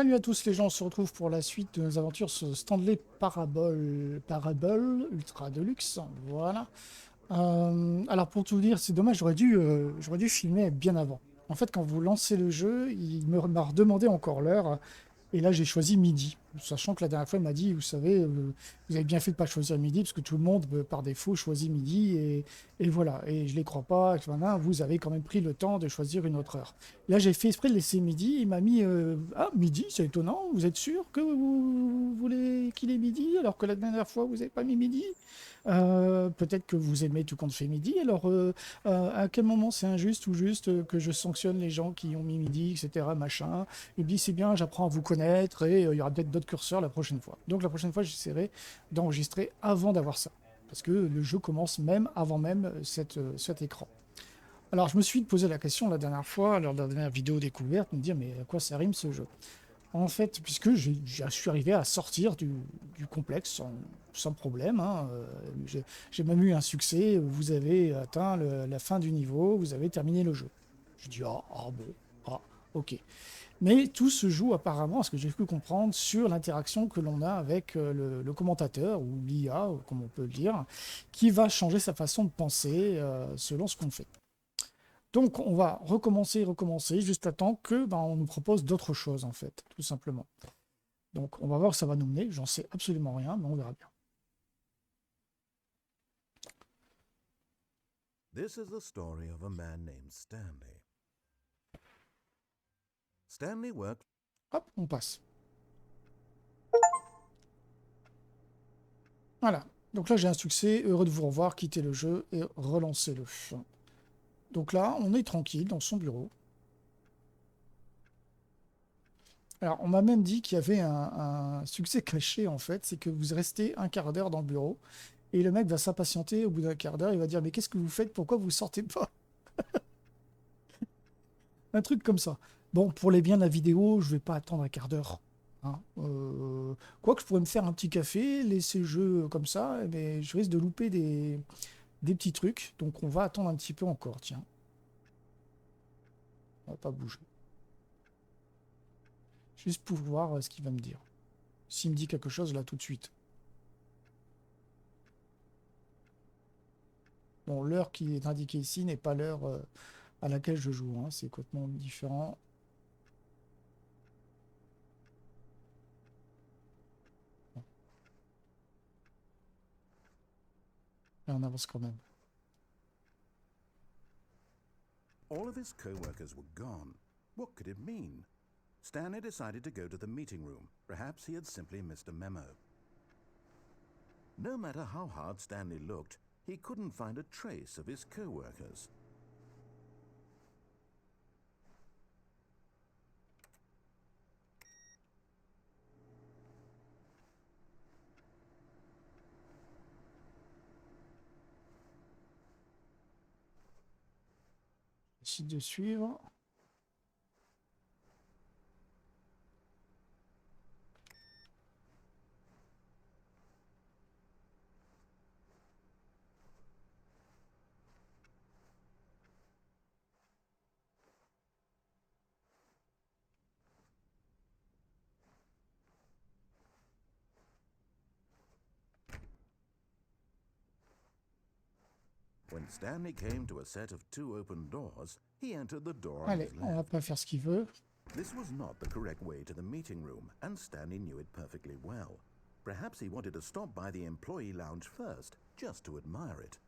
Salut à tous les gens, on se retrouve pour la suite de nos aventures sur Stanley Parable Ultra Deluxe. Voilà. Alors pour tout vous dire, c'est dommage, j'aurais dû filmer bien avant. En fait, quand vous lancez le jeu, m'a redemandé encore l'heure. Et là, j'ai choisi midi, sachant que la dernière fois, il m'a dit, vous savez, vous avez bien fait de ne pas choisir midi, parce que tout le monde, par défaut, choisit midi, et voilà. Et je ne les crois pas, voilà, vous avez quand même pris le temps de choisir une autre heure. Là, j'ai fait exprès de laisser midi, il m'a mis, ah, midi, c'est étonnant, vous êtes sûr que vous voulez qu'il est midi, alors que la dernière fois, vous n'avez pas mis midi? Peut-être que vous aimez tout compte fait midi, alors à quel moment c'est injuste ou juste que je sanctionne les gens qui ont mis midi, etc., machin. Il me dit c'est bien, j'apprends à vous connaître et il y aura peut-être d'autres curseurs la prochaine fois. Donc la prochaine fois, j'essaierai d'enregistrer avant d'avoir ça. Parce que le jeu commence même avant même cet écran. Alors je me suis posé la question la dernière fois, lors de la dernière vidéo découverte, me dire mais à quoi ça rime ce jeu? En fait, puisque je suis arrivé à sortir du complexe sans problème, hein, j'ai même eu un succès, vous avez atteint la fin du niveau, vous avez terminé le jeu. Je dis ah bon, ah ok. Mais tout se joue apparemment, ce que j'ai pu comprendre, sur l'interaction que l'on a avec le commentateur, ou l'IA, comme on peut le dire, qui va changer sa façon de penser selon ce qu'on fait. Donc on va recommencer, juste à temps que on nous propose d'autres choses, en fait, tout simplement. Donc on va voir où ça va nous mener, j'en sais absolument rien, mais on verra bien. This is the story of a man named Stanley. Stanley worked. Hop, on passe. Voilà. Donc là j'ai un succès, heureux de vous revoir, quittez le jeu et relancez-le. Donc là, on est tranquille dans son bureau. Alors, on m'a même dit qu'il y avait un succès caché, en fait, c'est que vous restez un quart d'heure dans le bureau, et le mec va s'impatienter au bout d'un quart d'heure, il va dire, mais qu'est-ce que vous faites? Pourquoi vous sortez pas? Un truc comme ça. Bon, pour les biens de la vidéo, je vais pas attendre un quart d'heure. Hein. Quoique je pourrais me faire un petit café, laisser le jeu comme ça, mais je risque de louper des petits trucs, donc on va attendre un petit peu encore, tiens. On va pas bouger. Juste pour voir ce qu'il va me dire. S'il me dit quelque chose là tout de suite. Bon, l'heure qui est indiquée ici n'est pas l'heure à laquelle je joue, hein. C'est complètement différent. Bon, et on avance quand même. All of his co-workers were gone. What could it mean? Stanley decided to go to the meeting room. Perhaps he had simply missed a memo. No matter how hard Stanley looked, he couldn't find a trace of his co-workers. Décide de suivre. When Stanley came to a set of 2 open doors, he entered the door on Allez, his on va left. pas faire ce qu'il veut. This was not the correct way to the meeting room, and Stanley knew it perfectly well. Perhaps he wanted to stop by the employee lounge first, just to admire it.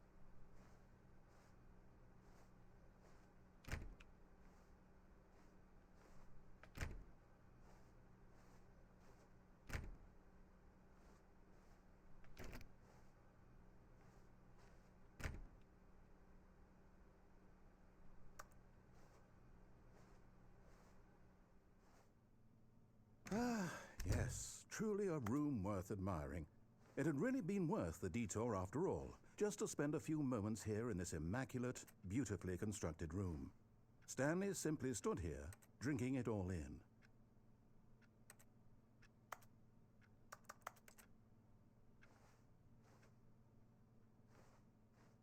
Ah, yes, truly a room worth admiring. It had really been worth the detour after all, just to spend a few moments here in this immaculate, beautifully constructed room. Stanley simply stood here, drinking it all in.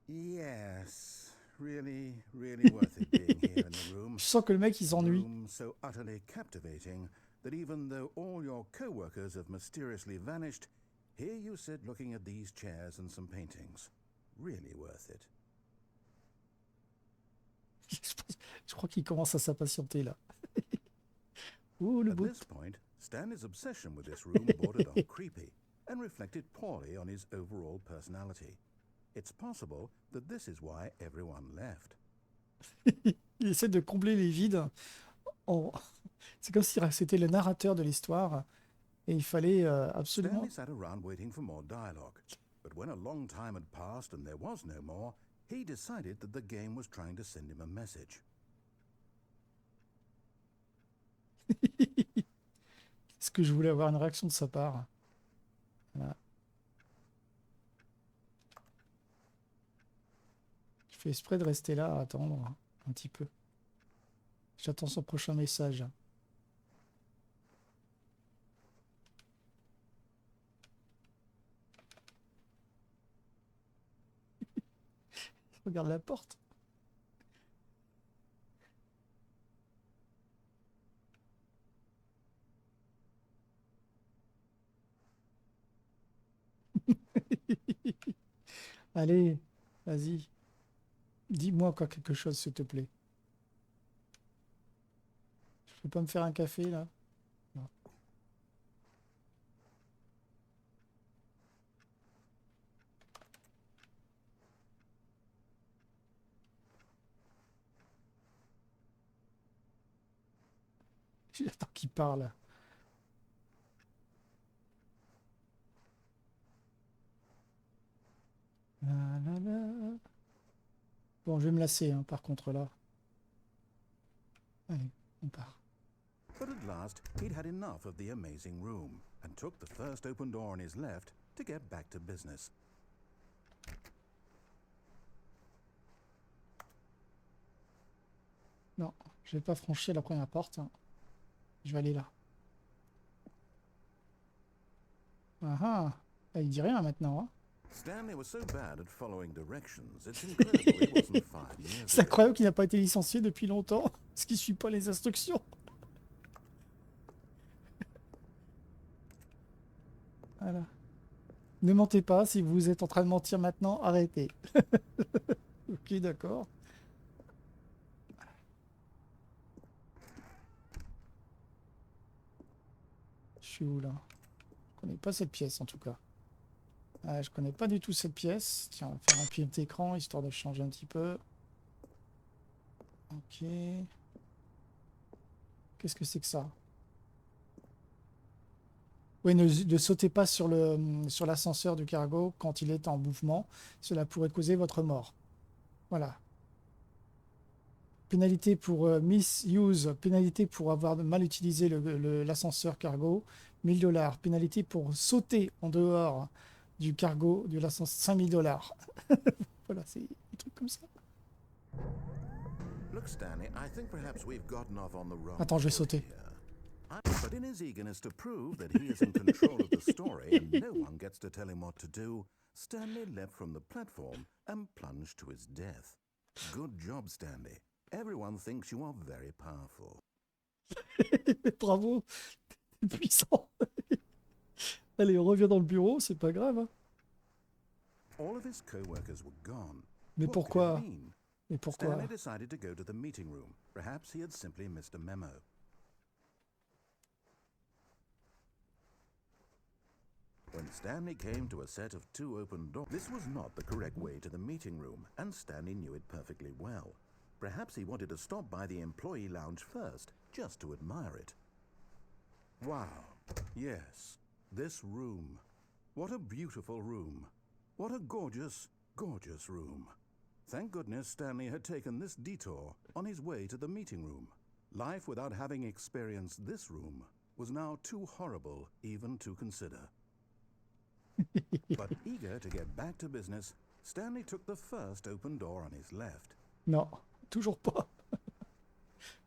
Yes, really worth it being here in the room. Je sens que le mec, il A s'ennuie. room so utterly captivating, that even though all your co-workers have mysteriously vanished, here you sit looking at these chairs and some paintings. Really worth it. Je crois qu'il commence à s'impatienter là. Ouh, le At bout. this point, Stanley's obsession with this room bordered on creepy and reflected poorly on his overall personality. It's possible that this is why everyone left. Il essaie de combler les vides. en- C'est comme si c'était le narrateur de l'histoire et il fallait absolument. Stanley sat around waiting for more dialogue, but when a long time had passed and there was no more, he decided that the game was trying to send him a message. Est-ce que je voulais avoir une réaction de sa part? Voilà. Je fais exprès de rester là à attendre un petit peu. J'attends son prochain message. Regarde la porte. Allez, vas-y. Dis-moi encore quelque chose, s'il te plaît. Je peux pas me faire un café, là? Non. J'attends qu'il parle. La, la, la. Bon, je vais me lasser, hein, par contre, là. Allez, on part. But at last, he'd had enough of the amazing room and took the first open door on his left to get back to business. Non, je vais pas franchir la première porte, hein. Je vais aller là. Ah ah, il dit rien maintenant, hein. Stanley was so bad at following directions, it's incredible it wasn't 5 years C'est ago. incroyable qu'il n'a pas été licencié depuis longtemps, parce qu'il suit pas les instructions. Voilà. Ne mentez pas, si vous êtes en train de mentir maintenant, arrêtez. Ok, d'accord. Je suis où là? Je connais pas cette pièce en tout cas. Ah, je connais pas du tout cette pièce. Tiens, on va faire un petit écran histoire de changer un petit peu. Ok. Qu'est-ce que c'est que ça? Oui, ne sautez pas sur l'ascenseur du cargo quand il est en mouvement. Cela pourrait causer votre mort. Voilà. Pénalité pour misuse, pénalité pour avoir mal utilisé l'ascenseur cargo, 1000 $. Pénalité pour sauter en dehors du cargo de l'ascenseur, 5000 $. Voilà, c'est des trucs comme ça. Look, Stanley, I think perhaps we've gotten off on the wrong Attends, je vais foot sauter. here. But in his eagerness to prove that he is in control of the story and no one gets to tell him what to do, Stanley leapt from the platform and plunged to his death. Good job, Stanley. Everyone thinks you are very powerful. Bravo, t'es puissant. Allez, on revient dans le bureau, c'est pas grave, hein. All of his co-workers were gone. Mais What could it pourquoi? mean? Mais pourquoi? Stanley decided to go to the meeting room. Perhaps he had simply missed a memo. When Stanley came to a set of 2 open doors, this was not the correct way to the meeting room, and Stanley knew it perfectly well. Perhaps he wanted to stop by the employee lounge first, just to admire it. Wow, yes, this room. What a beautiful room. What a gorgeous, gorgeous room. Thank goodness Stanley had taken this detour on his way to the meeting room. Life without having experienced this room was now too horrible even to consider. But eager to get back to business, Stanley took the first open door on his left. Non, toujours pas.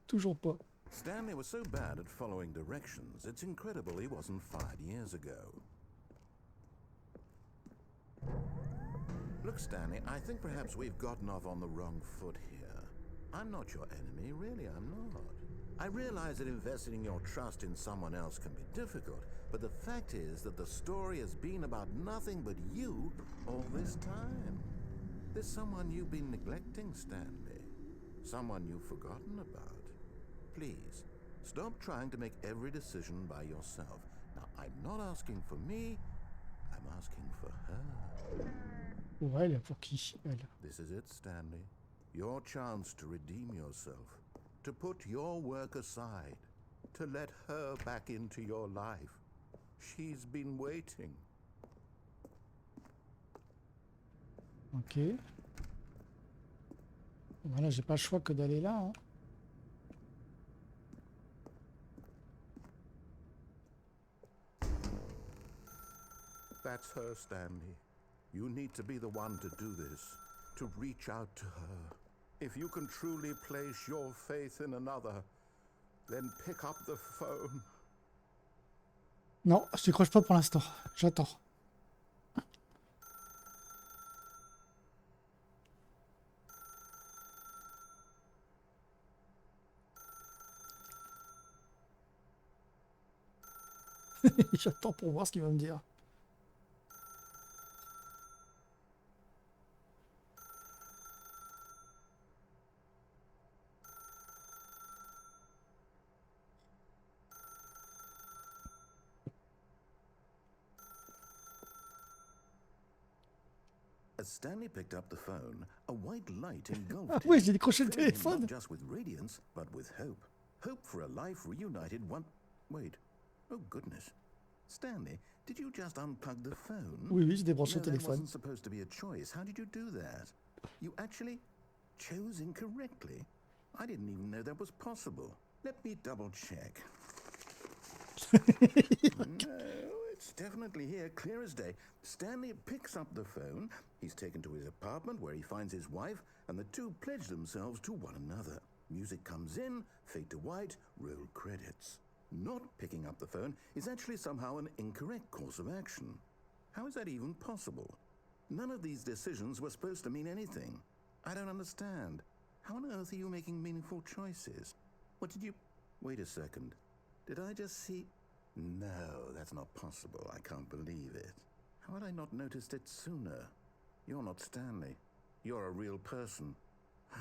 Toujours pas. Stanley was so bad at following directions, it's incredible he wasn't fired years ago. Look, Stanley, I think perhaps we've gotten off on the wrong foot here. I'm not your enemy, really, I'm not. I realize that investing your trust in someone else can be difficult, but the fact is that the story has been about nothing but you all this time. There's someone you've been neglecting, Stanley. Someone you've forgotten about. Please, stop trying to make every decision by yourself. Now, I'm not asking for me, I'm asking for her. Ouais, elle est pour qui, elle? This is it, Stanley. Your chance to redeem yourself. To put your work aside. To let her back into your life. She's been waiting. Ok. Voilà, j'ai pas le choix que d'aller là. Hein. That's her, Stanley. You need to be the one to do this. To reach out to her. If you can truly place your faith in another, then pick up the phone. Non, je décroche pas pour l'instant. J'attends. J'attends pour voir ce qu'il va me dire. As Stanley picked up the phone, a white light engulfed Ah him. oui, j'ai décroché le filling him téléphone. Not just with radiance, but with hope. Hope for a life reunited one... Wait. Oh, goodness. Stanley, did you just unplug the phone? Oui, oui, j'ai débranché No, le that téléphone. wasn't supposed to be a choice. How did you do that? You actually chose incorrectly? I didn't even know that was possible. Let me double check. No, it's definitely here, clear as day. Stanley picks up the phone. He's taken to his apartment where he finds his wife, and the two pledge themselves to one another. Music comes in, fade to white, roll credits. Not picking up the phone is actually somehow an incorrect course of action. How is that even possible? None of these decisions were supposed to mean anything. I don't understand. How on earth are you making meaningful choices? What did you... Wait a second. Did I just see... No, that's not possible. I can't believe it. How had I not noticed it sooner? You're not Stanley. You're a real person. I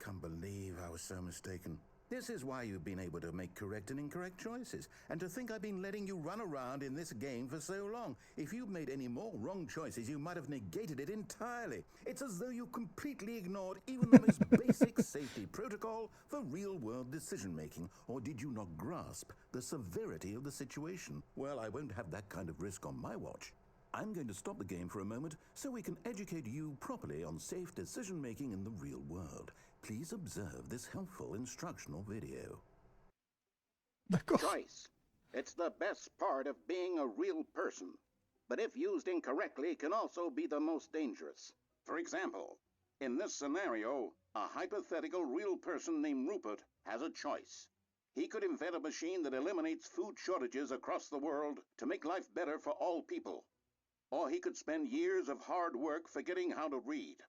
can't believe I was so mistaken. This is why you've been able to make correct and incorrect choices. And to think I've been letting you run around in this game for so long. If you'd made any more wrong choices, you might have negated it entirely. It's as though you completely ignored even the most basic safety protocol for real-world decision-making. Or did you not grasp the severity of the situation? Well, I won't have that kind of risk on my watch. I'm going to stop the game for a moment so we can educate you properly on safe decision-making in the real world. Please observe this helpful instructional video. D'accord. Choice. It's the best part of being a real person. But if used incorrectly, can also be the most dangerous. For example, in this scenario, a hypothetical real person named Rupert has a choice. He could invent a machine that eliminates food shortages across the world to make life better for all people. Or he could spend years of hard work forgetting how to read.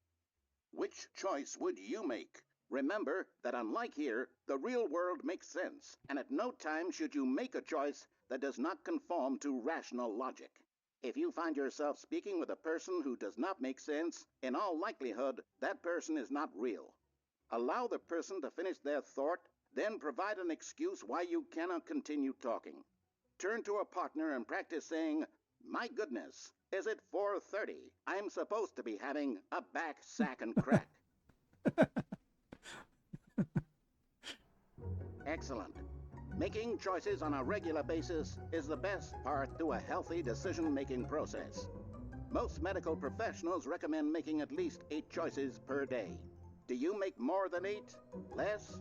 Which choice would you make? Remember that unlike here, the real world makes sense, and at no time should you make a choice that does not conform to rational logic. If you find yourself speaking with a person who does not make sense, in all likelihood, that person is not real. Allow the person to finish their thought, then provide an excuse why you cannot continue talking. Turn to a partner and practice saying, "My goodness, is it 4:30? I'm supposed to be having a back, sack, and crack." Excellent. Making choices on a regular basis is the best part to a healthy decision-making process. Most medical professionals recommend making at least 8 choices per day. Do you make more than 8? Less?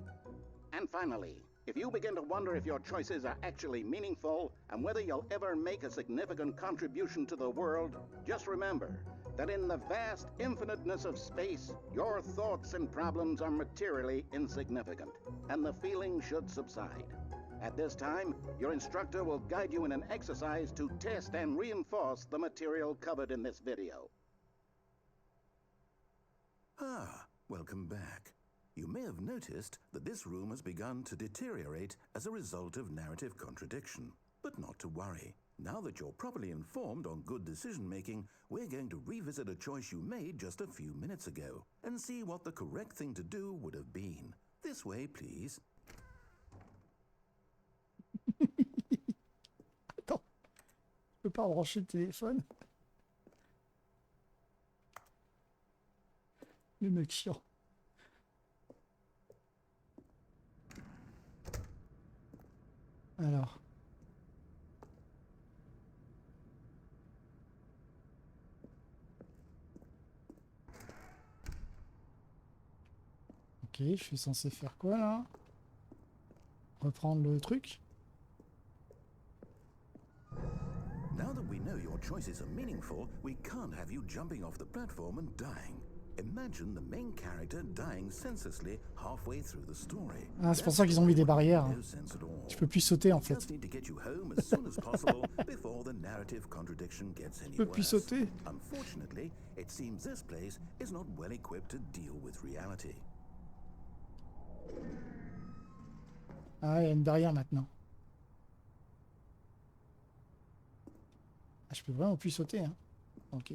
And finally, if you begin to wonder if your choices are actually meaningful and whether you'll ever make a significant contribution to the world, just remember that in the vast infiniteness of space, your thoughts and problems are materially insignificant, and the feeling should subside. At this time, your instructor will guide you in an exercise to test and reinforce the material covered in this video. Ah, welcome back. you may have noticed that this room has begun to deteriorate as a result of narrative contradiction. But not to worry. Now that you're properly informed on good decision-making, we're going to revisit a choice you made just a few minutes ago and see what the correct thing to do would have been. This way, please. Attends, je peux pas brancher le téléphone. Le mec chiant. Alors. Ok, je suis censé faire quoi là? Reprendre le truc? Now that we know your choices are meaningful, we can't have you jumping off the platform and dying. Imagine the main character dying senselessly halfway through the story. Ah, c'est pour ça qu'ils ont mis des barrières. Je peux plus sauter en fait. Just need to get you home as soon as possible before the narrative contradiction gets any Je peux plus worse. sauter. Unfortunately, it seems this place is not well equipped to deal with reality. Ah, il y a une barrière maintenant. Ah, je peux vraiment plus sauter, hein. Ok.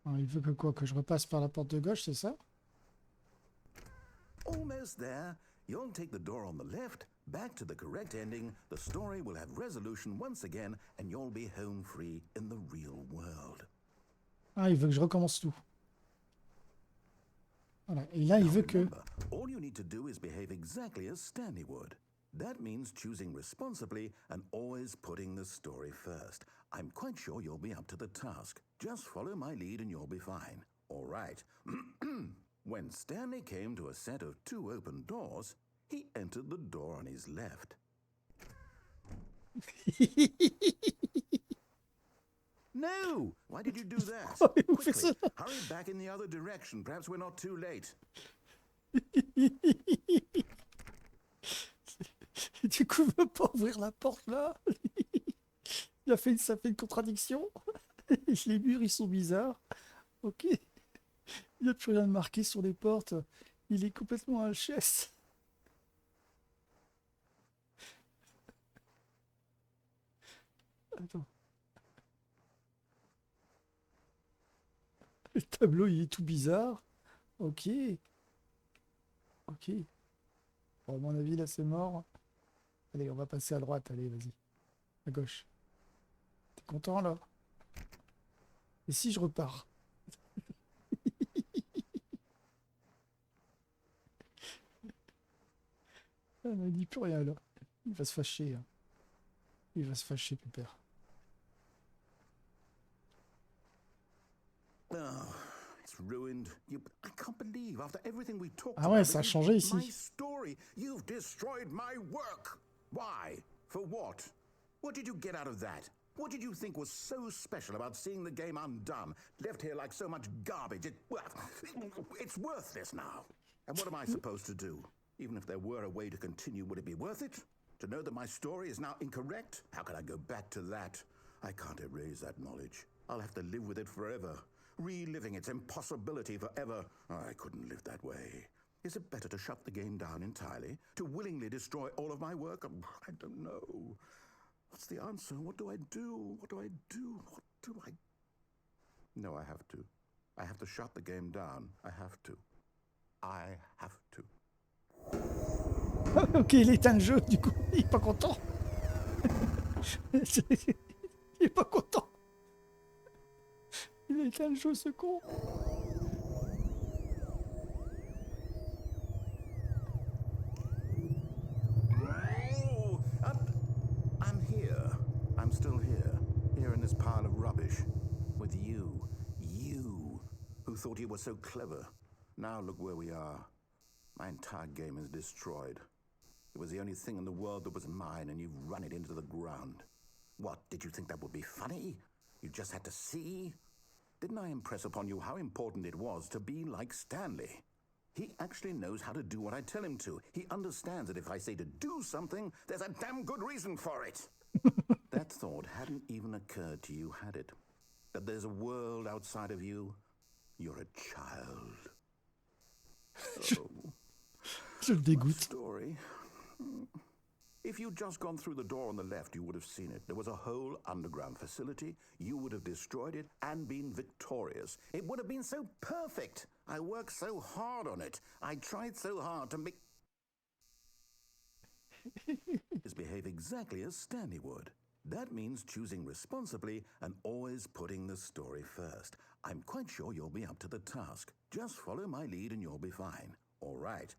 Alors, il veut que quoi? Que je repasse par la porte de gauche, c'est ça? Almost there. You'll take the door on the left, back to the correct ending, the story will have resolution once again, and you'll be home free in the real world. Ah, il veut que je recommence tout. Voilà. Et là, il veut que... Remember, all you need to do is behave exactly as Stanley would. That means choosing responsibly and always putting the story first. I'm quite sure you'll be up to the task. Just follow my lead and you'll be fine. All right. When Stanley came to a set of 2 open doors, he entered the door on his left. No! Why did you do that? Quickly, hurry back in the other direction. Perhaps we're not too late. Du coup, il veut pas ouvrir la porte là. Ça fait une contradiction. Les murs, ils sont bizarres. Ok. Il n'y a plus rien de marqué sur les portes. Il est complètement HS. Attends. Le tableau, il est tout bizarre. Ok. Ok. Bon, à mon avis, là, c'est mort. Allez, on va passer à droite. Allez, vas-y. À gauche. T'es content, là? Et si je repars? Ah, il dit plus rien, là. Il va se fâcher. Hein. Il va se fâcher, pépère. Oh, it's ruined. I can't believe after everything we talked Ah ouais, about, ça a you- changé my ici. story. You've destroyed my work. Why? For what? What did you get out of that? What did you think was so special about seeing the game undone, left here like so much garbage? It's worthless now. And what am I supposed to do? Even if there were a way to continue, would it be worth it? To know that my story is now incorrect? How can I go back to that? I can't erase that knowledge. I'll have to live with it forever. Reliving its impossibility forever. I couldn't live that way. Is it better to shut the game down entirely? To willingly destroy all of my work? I don't know. What's the answer? What do I do? What do I do? What do I... No, I have to. I have to shut the game down. I have to. I have to. Ok, il éteint le jeu, du coup, il est pas content. Il est pas content. Il a éteint le jeu, ce con. Oh, I'm here. I'm still here. Here in this pile of rubbish. With you. You. Who thought you were so clever. Now look where we are. My entire game is destroyed. It was the only thing in the world that was mine, and you've run it into the ground. What, did you think that would be funny? You just had to see? Didn't I impress upon you how important it was to be like Stanley? He actually knows how to do what I tell him to. He understands that if I say to do something, there's a damn good reason for it. That thought hadn't even occurred to you, had it? That there's a world outside of you? You're a child. Oh, Je le dégoûte. story. If you'd just gone through the door on the left, you would have seen it. There was a whole underground facility. You would have destroyed it and been victorious. It would have been so perfect. I worked so hard on it. I tried so hard to make... behave exactly as Stanley would. That means choosing responsibly and always putting the story first. I'm quite sure you'll be up to the task. Just follow my lead and you'll be fine. All right.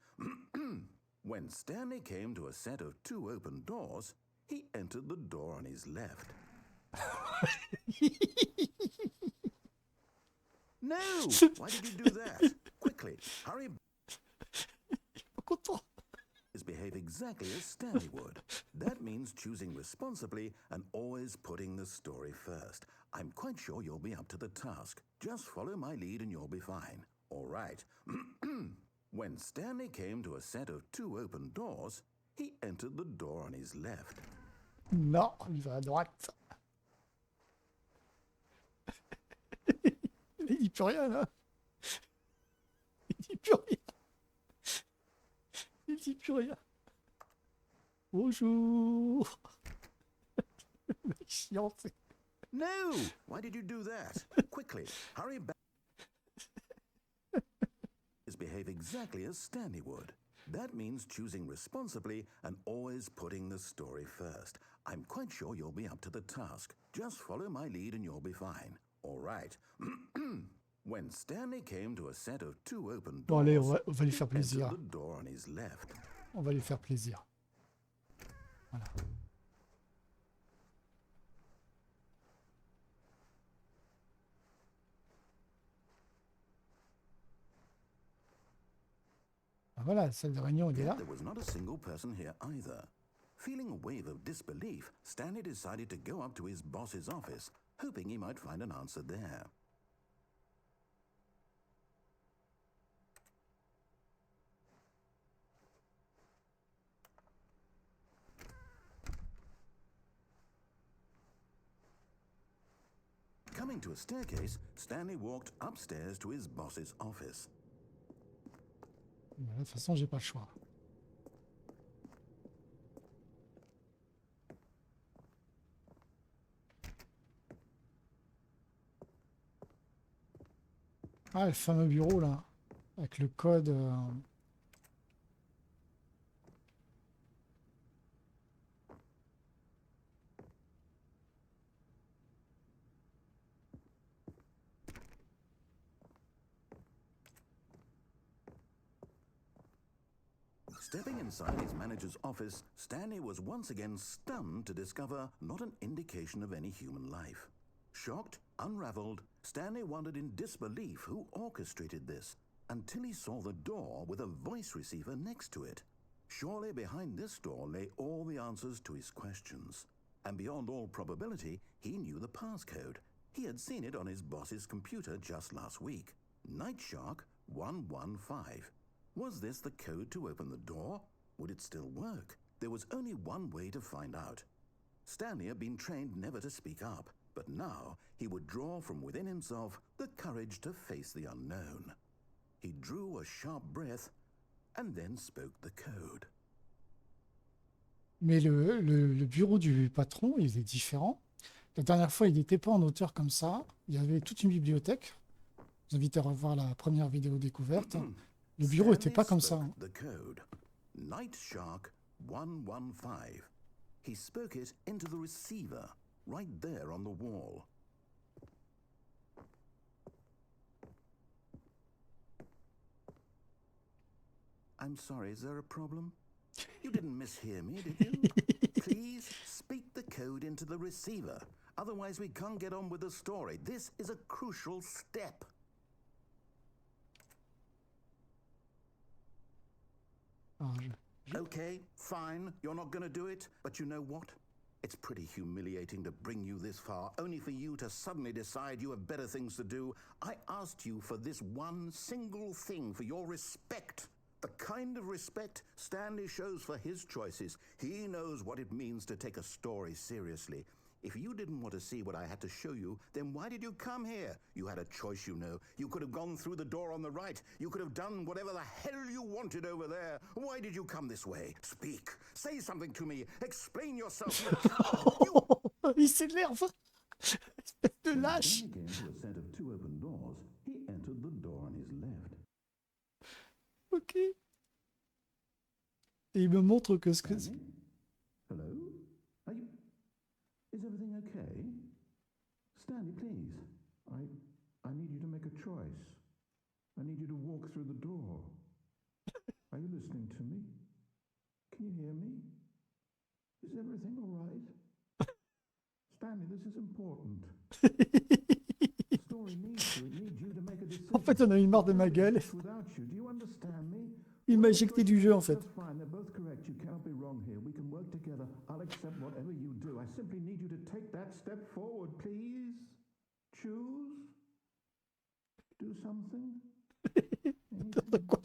When Stanley came to a set of 2 open doors, he entered the door on his left. No! Why did you do that? Quickly, hurry. Pas content. Behave exactly as Stanley would. That means choosing responsibly and always putting the story first. I'm quite sure you'll be up to the task. Just follow my lead and you'll be fine. All right. When Stanley came to a set of 2 open doors, he entered the door on his left. Non, il va à droite. Il dit plus rien là. Il dit plus rien. Il dit plus rien. Bonjour. Le mec chiant, c'est... No! Why did you do that? Quickly, hurry back. Behave exactly as Stanley would. That means choosing responsibly and always putting the story first. I'm quite sure you'll be up to the task. Just follow my lead and you'll be fine. All right. When Stanley came to a set of 2 open doors, Bon allez, on va lui faire plaisir. the door on his left. On va lui faire plaisir. Voilà. Ah, voilà, la salle de réunion, il est là. There was not a single person here either. Feeling a wave of disbelief, Stanley decided to go up to his boss's office, hoping he might find an answer there. Coming to a staircase, Stanley walked upstairs to his boss's office. De toute façon, j'ai pas le choix. Ah, le fameux bureau là, avec le code. Stepping inside his manager's office, Stanley was once again stunned to discover not an indication of any human life. Shocked, unraveled, Stanley wondered in disbelief who orchestrated this, until he saw the door with a voice receiver next to it. Surely behind this door lay all the answers to his questions. And beyond all probability, he knew the passcode. He had seen it on his boss's computer just last week. Night Shark 115. Was this the code to open the door? Would it still work? There was only one way to find out. Stanley had been trained never to speak up, but now he would draw from within himself the courage to face the unknown. He drew a sharp breath and then spoke the code. Mais le bureau du patron, il est différent. La dernière fois, il n'était pas en hauteur comme ça. Il y avait toute une bibliothèque. Je vous invite à revoir la première vidéo découverte. Le bureau n'était pas comme ça. The code. Night Shark 115. He spoke it into the receiver, right there on the wall. I'm sorry, is there a problem? You didn't mishear me, did you? Please speak the code into the receiver. Otherwise, we can't get on with the story. This is a crucial step. Ah, Okay, fine, you're not going to do it, but you know what? It's pretty humiliating to bring you this far, only for you to suddenly decide you have better things to do. I asked you for this one single thing, for your respect. The kind of respect Stanley shows for his choices. He knows what it means to take a story seriously. If you didn't want to see what I had to show you, then why did you come here? You had a choice, you know. You could have gone through the door on the right. You could have done whatever the hell you wanted over there. Why did you come this way? Speak. Say something to me. Explain yourself. Il s'énerve. Espèce de lâche. When he came to a set of two open doors, he entered the door on his left. Ok. Et il me montre que ce que... Hello? Are you... Is everything okay? Stanley, please. I need you to make a choice. I need you to walk through the door. Are you listening to me? Can you hear me? Is everything all right? Stanley, this is important. The story needs you. It needs you to make a decision. En fait, on a eu marre de ma gueule. Without you, do you understand me? Il m'a éjecté du jeu, en fait. That's fine. They're both correct. You cannot be wrong here. We can work together. I'll accept whatever you do. I simply need you to take that step forward, please. Choose. Do something.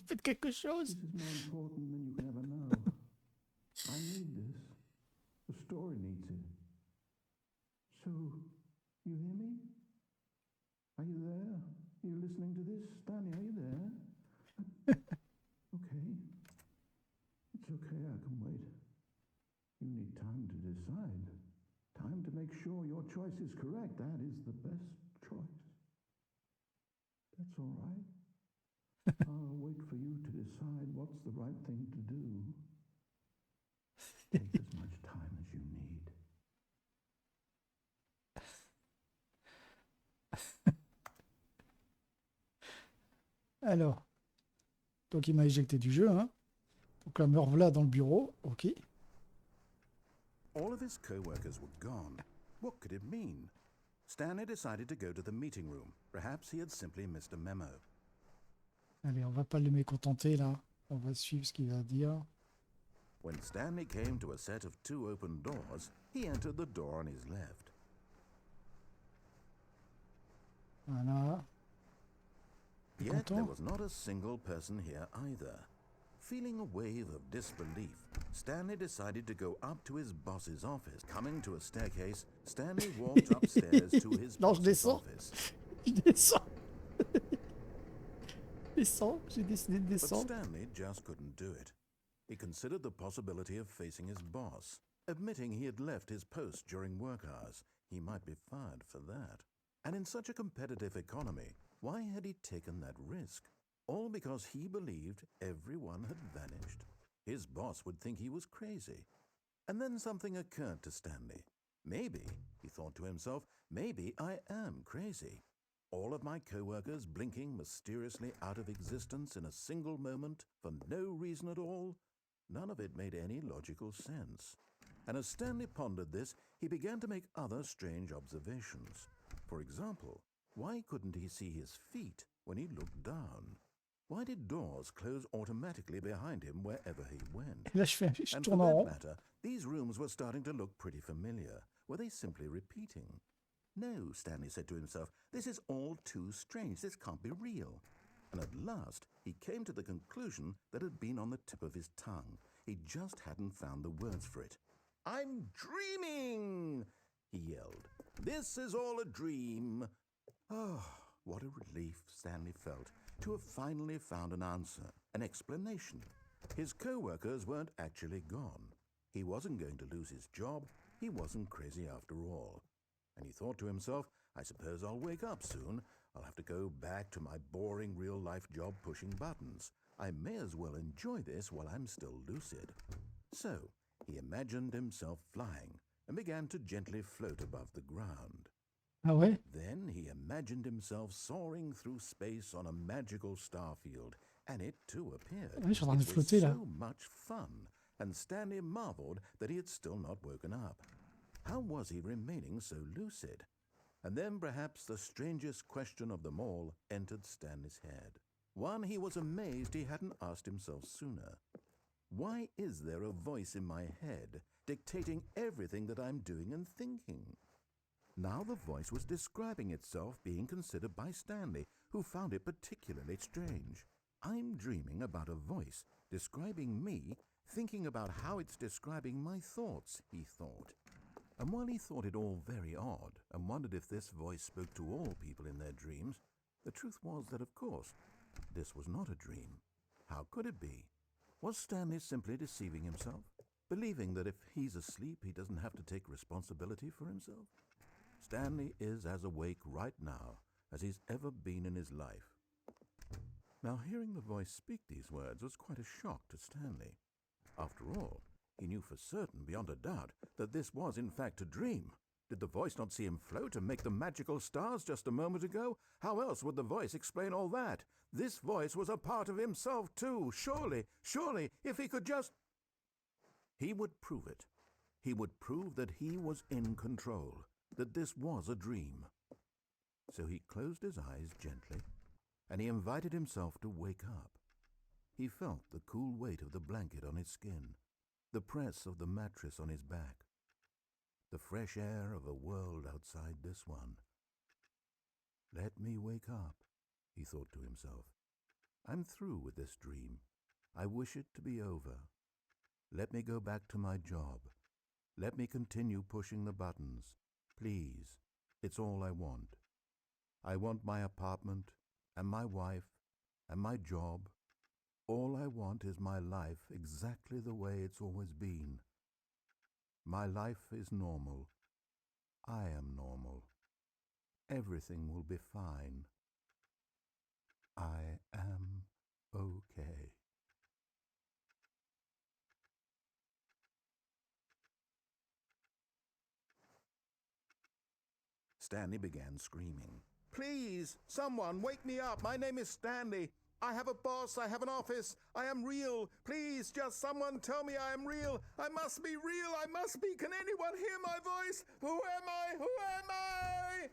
Faites quelque chose. This is more important than you can ever know. I need this. The story needs it. So, you hear me? Are you there? Are you listening to this? Stanley, are you there? Okay. It's okay, I can wait. You need time to decide. Time to make sure your choice is correct. That is the best choice. That's all right. I'll wait for you to decide what's the right thing to do. Take as much time as you need. Alors. Donc il m'a éjecté du jeu, hein. Donc là, me revoilà dans le bureau. Ok. All of his co-workers were gone. What could it mean? Stanley decided to go to the meeting room. Perhaps he had simply missed a memo. Allez, on va pas le mécontenter, là. On va suivre ce qu'il va dire. When Stanley came to a set of two open doors, he entered the door on his left. Voilà. Yet there was not a single person here either. Feeling a wave of disbelief, Stanley decided to go up to his boss's office. Coming to a staircase, Stanley walked upstairs to his Non, je boss's descends. office. Je descends. Descends. J'ai décidé de But descendre. Stanley just couldn't do it. He considered the possibility of facing his boss. Admitting he had left his post during work hours, he might be fired for that. And in such a competitive economy, why had he taken that risk? All because he believed everyone had vanished. His boss would think he was crazy. And then something occurred to Stanley. Maybe, he thought to himself, maybe I am crazy. All of my co-workers blinking mysteriously out of existence in a single moment for no reason at all. None of it made any logical sense. And as Stanley pondered this, he began to make other strange observations. For example, why couldn't he see his feet when he looked down? Why did doors close automatically behind him wherever he went? Et là, je And for tourne en that rond. matter, these rooms were starting to look pretty familiar. Were they simply repeating? No, Stanley said to himself, this is all too strange. This can't be real. And at last, he came to the conclusion that had been on the tip of his tongue. He just hadn't found the words for it. I'm dreaming, he yelled. This is all a dream. Oh, what a relief Stanley felt to have finally found an answer, an explanation. His co-workers weren't actually gone. He wasn't going to lose his job. He wasn't crazy after all. And he thought to himself, I suppose I'll wake up soon. I'll have to go back to my boring real-life job pushing buttons. I may as well enjoy this while I'm still lucid. So, he imagined himself flying and began to gently float above the ground. Ah ouais? Then he imagined himself soaring through space on a magical starfield, and it too appeared. Ouais, je suis en train de It was flotter, là. so much fun, and Stanley marveled that he had still not woken up. How was he remaining so lucid? And then perhaps the strangest question of them all entered Stanley's head. One he was amazed he hadn't asked himself sooner. Why is there a voice in my head dictating everything that I'm doing and thinking? Now the voice was describing itself being considered by Stanley, who found it particularly strange. I'm dreaming about a voice describing me, thinking about how it's describing my thoughts, he thought. And while he thought it all very odd and wondered if this voice spoke to all people in their dreams, the truth was that, of course, this was not a dream. How could it be? Was Stanley simply deceiving himself, believing that if he's asleep he doesn't have to take responsibility for himself? Stanley is as awake right now as he's ever been in his life. Now, hearing the voice speak these words was quite a shock to Stanley. After all, he knew for certain, beyond a doubt, that this was in fact a dream. Did the voice not see him float and make the magical stars just a moment ago? How else would the voice explain all that? This voice was a part of himself too. Surely, if he could just... He would prove it. He would prove that he was in control, that this was a dream. So he closed his eyes gently, and he invited himself to wake up. He felt the cool weight of the blanket on his skin, the press of the mattress on his back, the fresh air of a world outside this one. Let me wake up, he thought to himself. I'm through with this dream. I wish it to be over. Let me go back to my job. Let me continue pushing the buttons. Please, it's all I want. I want my apartment and my wife and my job. All I want is my life exactly the way it's always been. My life is normal. I am normal. Everything will be fine. I am okay. Stanley began screaming. Please, someone, wake me up. My name is Stanley. I have a boss. I have an office. I am real. Please, just someone tell me I am real. I must be real. I must be. Can anyone hear my voice? Who am I? Who am I?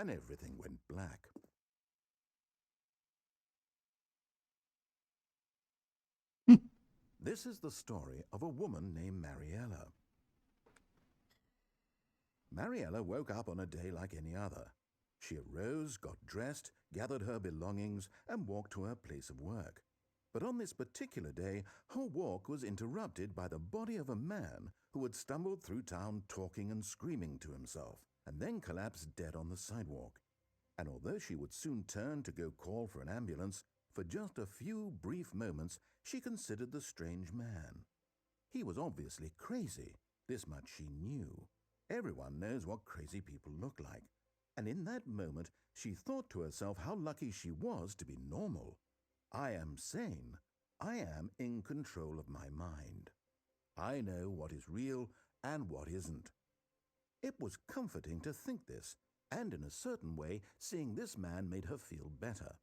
And everything went black. This is the story of a woman named Mariella. Mariella woke up on a day like any other. She arose, got dressed, gathered her belongings, and walked to her place of work. But on this particular day, her walk was interrupted by the body of a man who had stumbled through town talking and screaming to himself, and then collapsed dead on the sidewalk. And although she would soon turn to go call for an ambulance, for just a few brief moments she considered the strange man. He was obviously crazy. This much she knew. Everyone knows what crazy people look like. And in that moment, she thought to herself how lucky she was to be normal. I am sane. I am in control of my mind. I know what is real and what isn't. It was comforting to think this, and in a certain way, seeing this man made her feel better.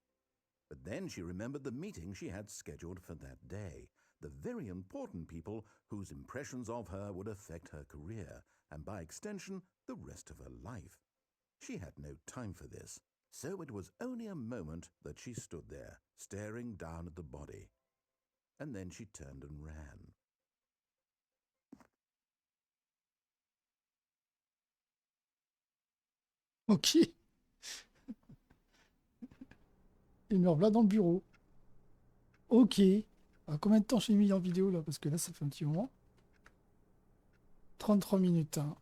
But then she remembered the meeting she had scheduled for that day, the very important people whose impressions of her would affect her career, and by extension, the rest of her life. She had no time for this, so it was only a moment that she stood there, staring down at the body. And then she turned and ran. Ok. Il meurt là dans le bureau. Ok. Combien de temps j'ai mis en vidéo là? Parce que là, ça fait un petit moment. 33 minutes. Hein.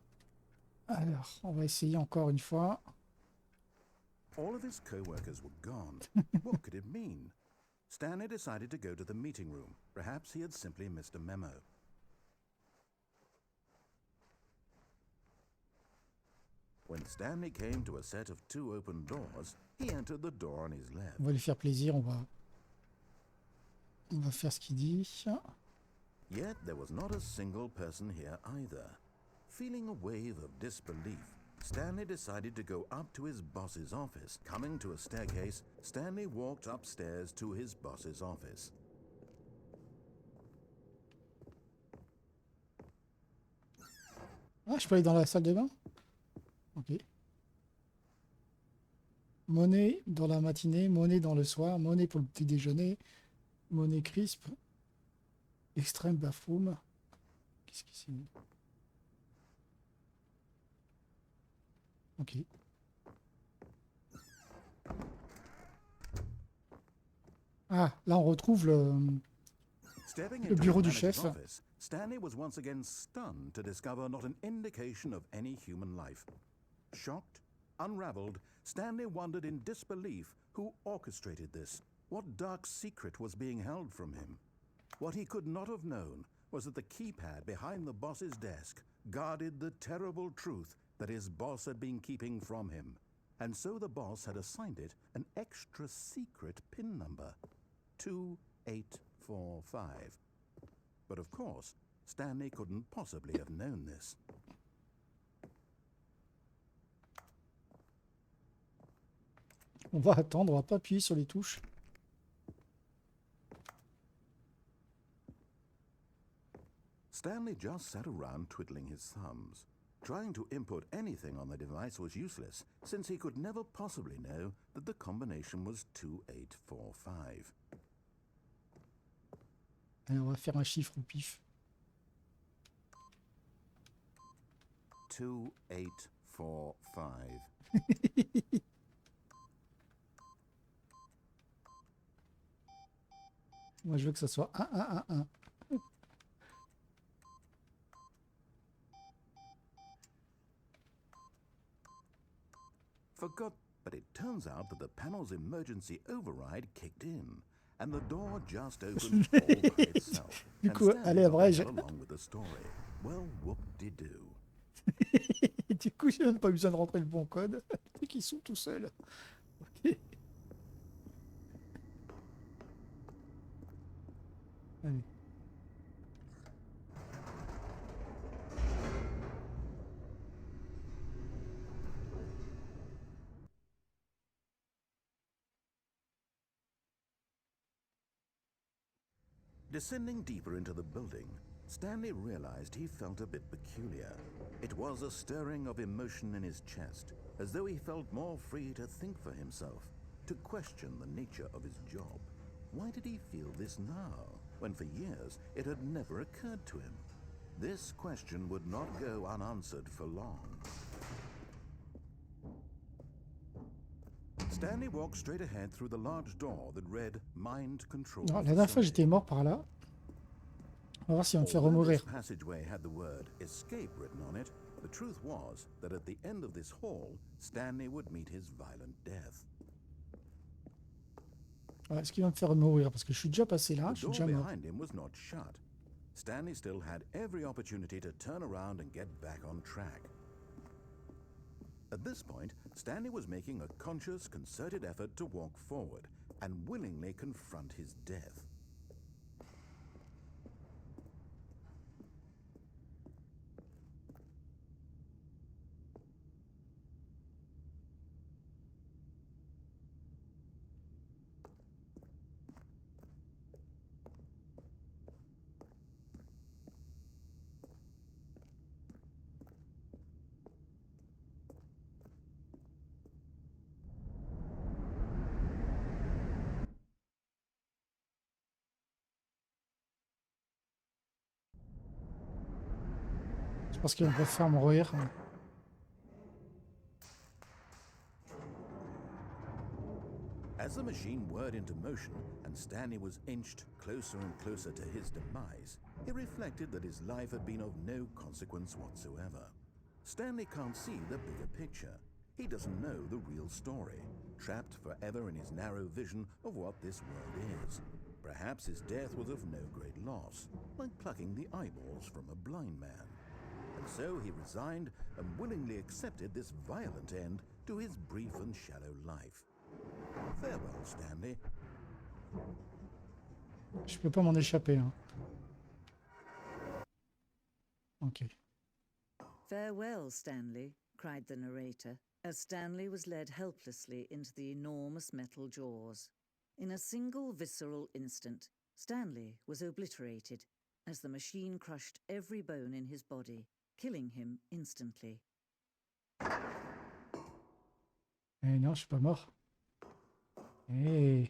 Alors, on va essayer encore une fois. All of his co-workers were gone. What could it mean? Stanley decided to go to the meeting room. Perhaps he had simply missed a memo. When Stanley came to a set of 2 open doors, he entered the door on his left. On va lui faire plaisir, on va faire ce qu'il dit. Yet there was not a single person here either. Feeling a wave of disbelief, Stanley decided to go up to his boss's office. Coming to a staircase, Stanley walked upstairs to his boss's office. Ah, je peux aller dans la salle de bain? Ok. Monnaie dans la matinée, monnaie dans le soir, monnaie pour le petit déjeuner, monnaie crisp. Extrême bathroom. Qu'est-ce qui s'est mis? Ok. Ah, là on retrouve Stepping le into bureau the du manager's chef. office, Stanley was once again stunned to discover not an indication of any human life. Shocked, unraveled, Stanley wondered in disbelief who orchestrated this. What dark secret was being held from him? What he could not have known was that the keypad behind the boss's desk guarded the terrible truth that his boss had been keeping from him. And so the boss had assigned it an extra secret PIN number, 2845. But of course, Stanley couldn't possibly have known this. On va attendre, on va pas appuyer sur les touches. Stanley just sat around twiddling his thumbs. Trying to input anything on the device was useless, since he could never possibly know that the combination was 2845. Allez, on va faire un chiffre au pif. 2845. Moi je veux que ça soit 1, 1, 1, 1. Forgot, but it turns out that the panel's emergency override kicked in, and the door just opened all by itself. Du and coup, Stanley allez, abrège. got along with the story. Well, whoop-de-doo. Du coup, j'ai même pas besoin de rentrer le bon code. C'est qu'ils sont tout seuls. Ok. Allez. Descending deeper into the building, Stanley realized he felt a bit peculiar. It was a stirring of emotion in his chest, as though he felt more free to think for himself, to question the nature of his job. Why did he feel this now, when for years it had never occurred to him? This question would not go unanswered for long. Stanley walked straight ahead through the large door that read Mind Control. Non, la dernière fois j'étais mort par là. On va voir si on me fait Although this remourir. passageway had the word escape written on it, the truth was that at the end of this hall, Stanley would meet his violent death. Ouais, est-ce qu'il va me faire remourir? Parce que je suis déjà passé là, The je suis door déjà mort. behind him was not shut. Stanley still had every opportunity to turn around and get back on track. At this point, Stanley was making a conscious, concerted effort to walk forward and willingly confront his death. Je pense qu'il va me faire mourir. As the machine whirred into motion and Stanley was inched closer and closer to his demise, he reflected that his life had been of no consequence whatsoever. Stanley can't see the bigger picture. He doesn't know the real story, trapped forever in his narrow vision of what this world is. Perhaps his death was of no great loss, like plucking the eyeballs from a blind man. And so he resigned and willingly accepted this violent end to his brief and shallow life. Farewell, Stanley. Je peux pas m'en échapper. Hein. Ok. Farewell, Stanley, cried the narrator, as Stanley was led helplessly into the enormous metal jaws. In a single visceral instant, Stanley was obliterated as the machine crushed every bone in his body, killing him instantly. Eh non, je suis pas mort. Eh.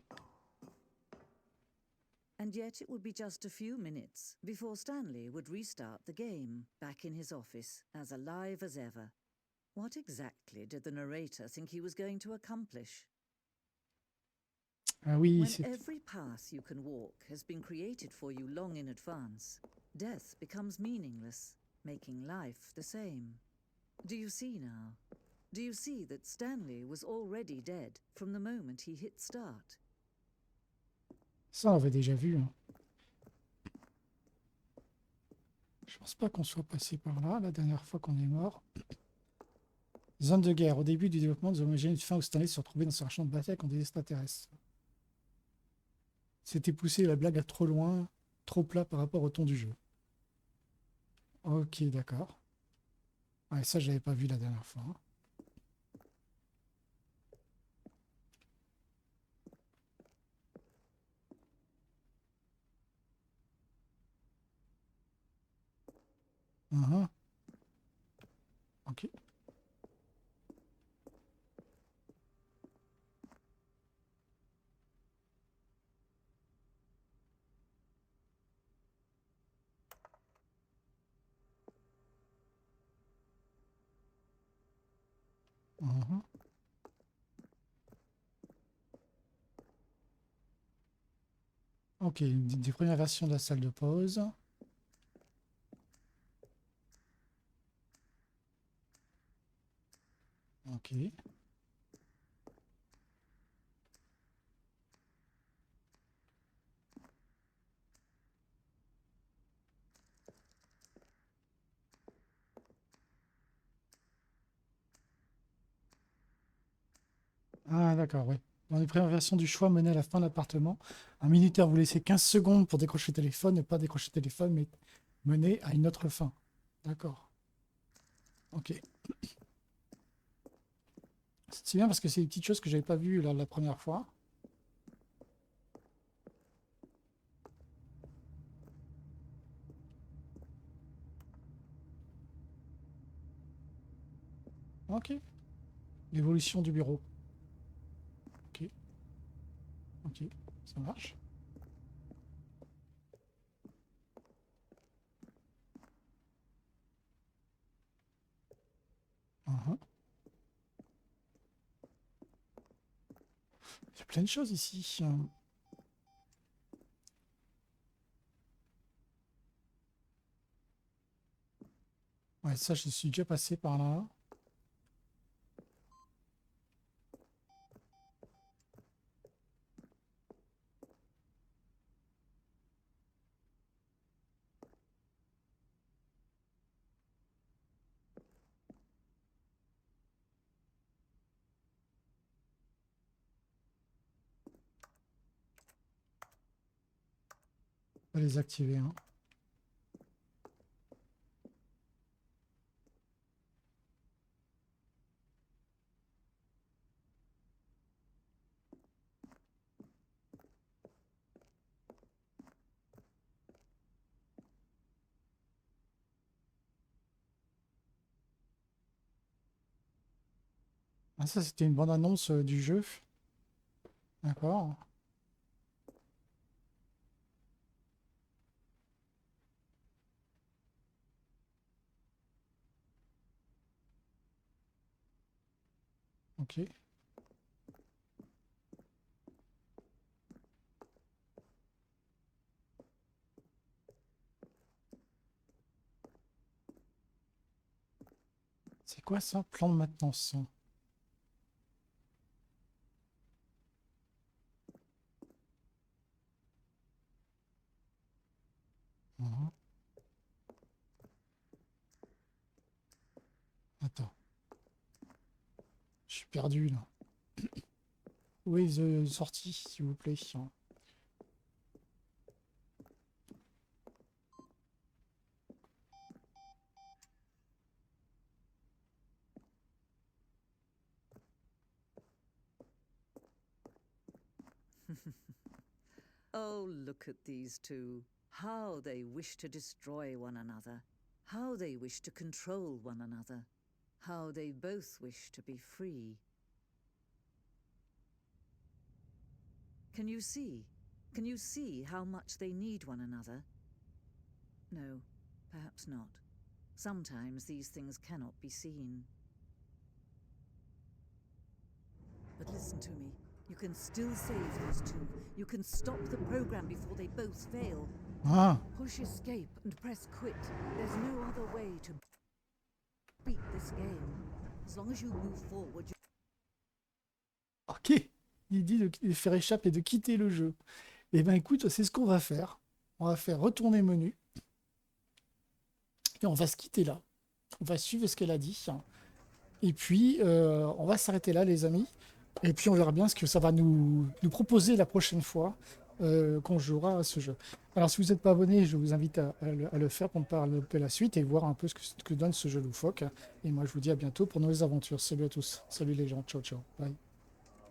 And yet it would be just a few minutes before Stanley would restart the game, back in his office, as alive as ever. What exactly did the narrator think he was going to accomplish? Ah oui, When c'est... every path you can walk has been created for you long in advance, death becomes meaningless, making life the same. Do you see now? Do you see that Stanley was already dead from the moment he hit start? Ça, on l'avait déjà vu. Hein. Je pense pas qu'on soit passé par là, la dernière fois qu'on est mort. Zone de guerre. Au début du développement, nous avons imaginé une fin où Stanley se retrouvait dans un champ de bataille contre des extraterrestres. C'était poussé la blague à trop loin, trop plat par rapport au ton du jeu. Ok, d'accord. Ouais, ça, je l'avais pas vu la dernière fois. Hein. Ok. Ok, des premières versions de la salle de pause. Ok. Ah, d'accord, oui. Dans les premières versions du choix mené à la fin de l'appartement, un minuteur vous laissait 15 secondes pour décrocher le téléphone, ne pas décrocher le téléphone, mais mener à une autre fin. D'accord. Ok. C'est bien parce que c'est des petites choses que j'avais pas vues lors de la première fois. Ok. L'évolution du bureau. Ok. Ok. Ça marche. Mhm. Il y a plein de choses ici. Ouais, ça, je suis déjà passé par là. On va les activer. Hein. Ah, ça, c'était une bande-annonce du jeu. D'accord. Ok. C'est quoi ça? Plan de maintenance. Mhm. Attends. Je suis perdu là. Où est the sortie, s'il vous plaît? Oh, look at these two. How they wish to destroy one another. How they wish to control one another. How they both wish to be free. Can you see? Can you see how much they need one another? No, perhaps not. Sometimes these things cannot be seen. But listen to me. You can still save these two. You can stop the program before they both fail. Ah, Push escape and press quit. There's no other way to beat this game. As long as you move forward, ok. Il dit de faire échapper et de quitter le jeu. Eh ben écoute, c'est ce qu'on va faire. On va faire retourner menu. Et on va se quitter là. On va suivre ce qu'elle a dit. Et puis, on va s'arrêter là, les amis. Et puis, on verra bien ce que ça va nous proposer la prochaine fois qu'on jouera à ce jeu. Alors, si vous n'êtes pas abonné, je vous invite à le faire pour ne pas louper la suite et voir un peu ce que donne ce jeu loufoque. Et moi, je vous dis à bientôt pour de nouvelles aventures. Salut à tous. Salut les gens. Ciao, ciao. Bye.